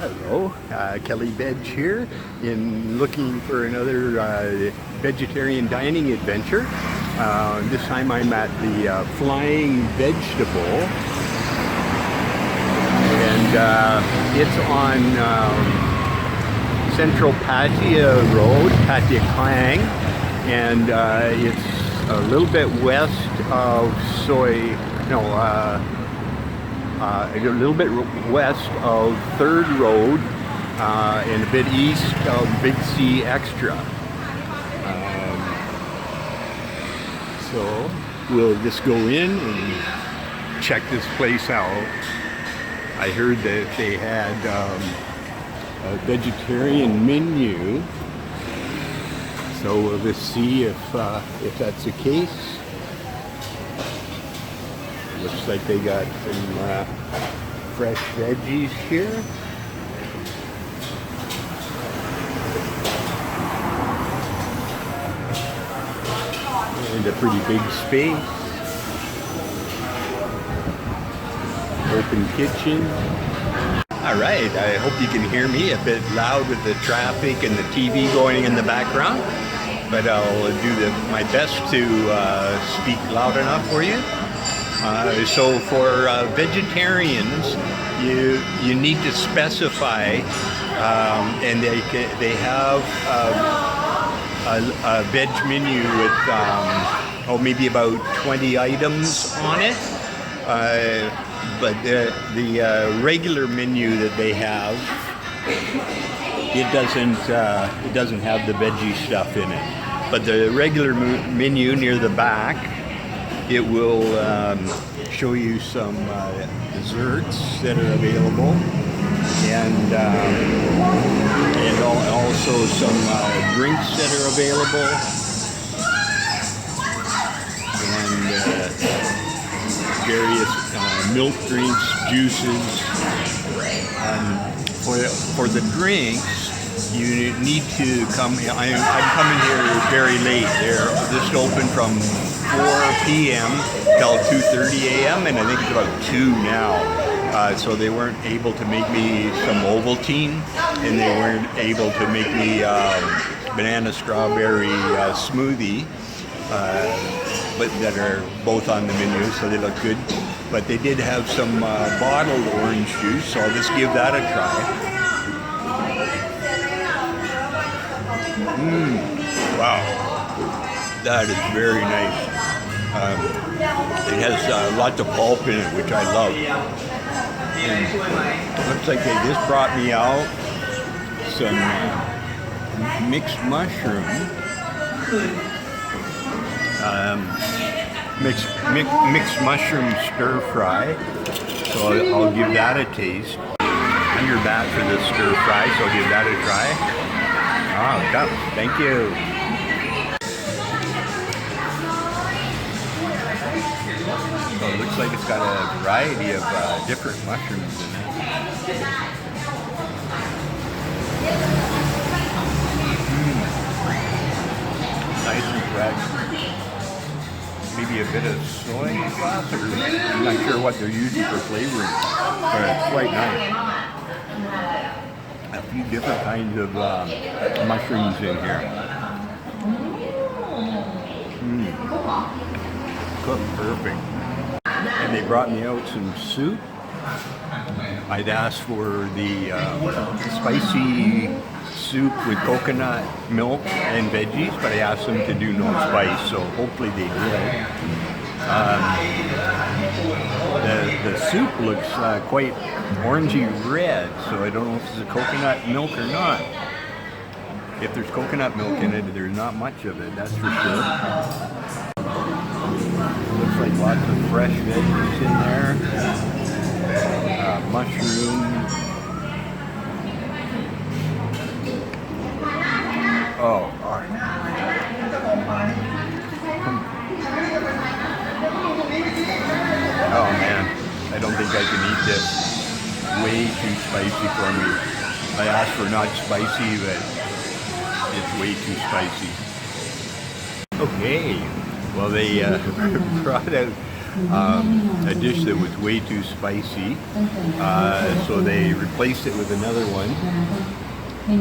Hello, Kelly Veg here, in looking for another vegetarian dining adventure. This time I'm at the Flying Vegetable, and it's on Central Pattaya Road, Pattaya Klang, and it's a little bit west of a little bit west of 3rd Road and a bit east of Big C Extra. So we'll just go in and check this place out. I heard that they had a vegetarian menu, so we'll just see if that's the case. Looks like they got some fresh veggies here. And a pretty big space. Open kitchen. All right, I hope you can hear me. A bit loud with the traffic and the TV going in the background, but I'll do my best to speak loud enough for you. So for vegetarians, you need to specify, and they have a veg menu with maybe about 20 items on it. But the regular menu that they have, it doesn't have the veggie stuff in it. But the regular menu near the back, it will show you some desserts that are available, and also some drinks that are available, and various milk drinks, juices. For the drinks, you need to come. I'm coming here very late. They're just open from 4 p.m. till 2:30 a.m. and I think it's about 2 now. So they weren't able to make me some Ovaltine, and they weren't able to make me banana strawberry smoothie, but that are both on the menu, so they look good. But they did have some bottled orange juice, so I'll just give that a try. Wow, that is very nice. It has lots of pulp in it, which I love. And it looks like they just brought me out some mixed mushroom. Mixed mushroom stir fry. So I'll give that a taste. Under that for the stir fry, so I'll give that a try. Cup. Thank you. So it looks like it's got a variety of different mushrooms in it. Nice and fresh. Maybe a bit of soy sauce, or I'm not sure what they're using for flavoring, but it's quite nice. A few different kinds of mushrooms in here. Cooked perfect. And they brought me out some soup. I'd asked for the spicy soup with coconut milk and veggies, but I asked them to do no spice, so hopefully they did. The soup looks quite orangey red, so I don't know if it's a coconut milk or not. If there's coconut milk in it, there's not much of it, that's for sure. Looks like lots of fresh veggies in there. Mushroom. Oh, oh man, I don't think I can eat this. Way too spicy for me. I asked for not spicy, but it's way too spicy. Okay, well they brought out a dish that was way too spicy, so they replaced it with another one.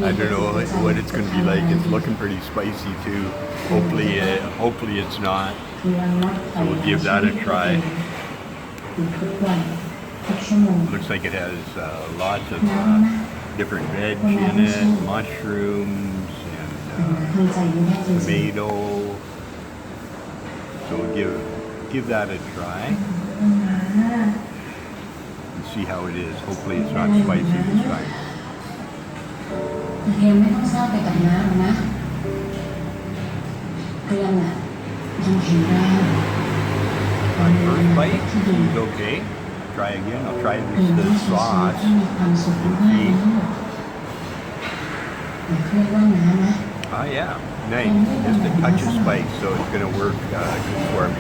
I don't know what it's going to be like. It's looking pretty spicy too. Hopefully it's not. So we'll give that a try. Looks like it has lots of different veg in it, mushrooms and tomato. So we'll give that a try and see how it is. Hopefully it's not spicy this time. เค็มไม่ต้องซอสไปกับน้ำนะเครื่องอ่ะยังแข็งแรง My first bite seems okay. Try again. I'll try this sauce. เครื่องว่าน้ำนะ Yeah, nice. Just a touch of spice, so it's going to work good for me.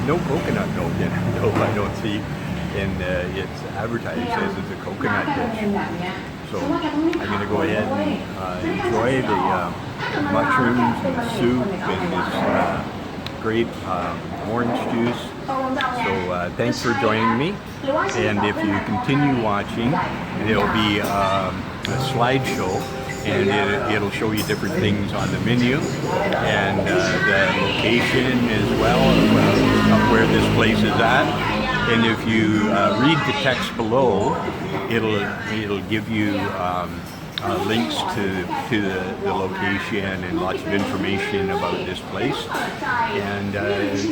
No coconut milk in it, though, I don't see. And it's advertised, it says it's a coconut dish. So I'm going to go ahead and enjoy the mushrooms and the soup and this great orange juice. So thanks for joining me. And if you continue watching, there'll be a slideshow. And it'll show you different things on the menu and the location as well of where this place is at. And if you read the text below, it'll give you links to the location and lots of information about this place. And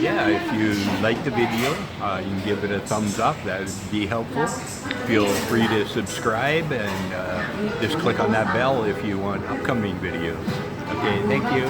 yeah, if you like the video, you can give it a thumbs up. That would be helpful. Feel free to subscribe and just click on that bell if you want upcoming videos. Okay, thank you.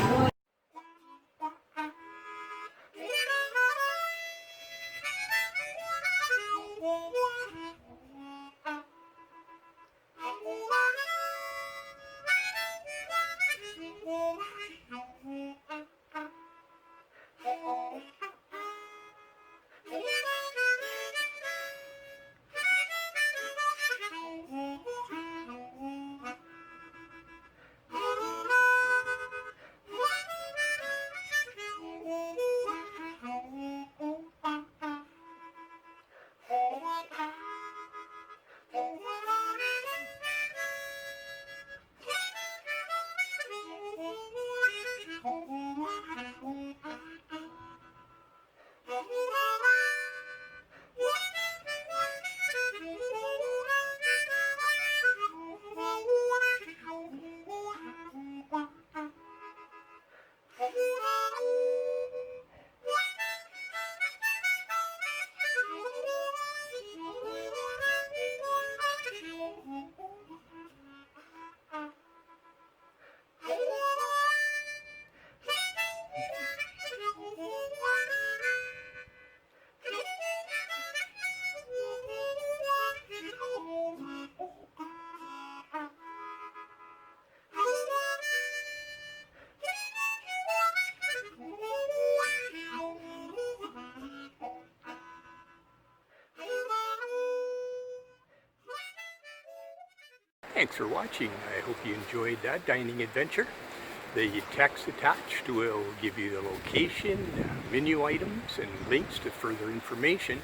Thanks for watching. I hope you enjoyed that dining adventure. The text attached will give you the location, menu items, and links to further information.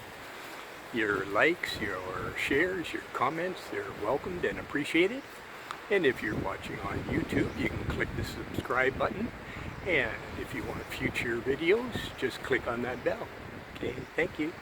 Your likes, your shares, your comments, they're welcomed and appreciated. And if you're watching on YouTube, you can click the subscribe button. And if you want future videos, just click on that bell. Okay, thank you.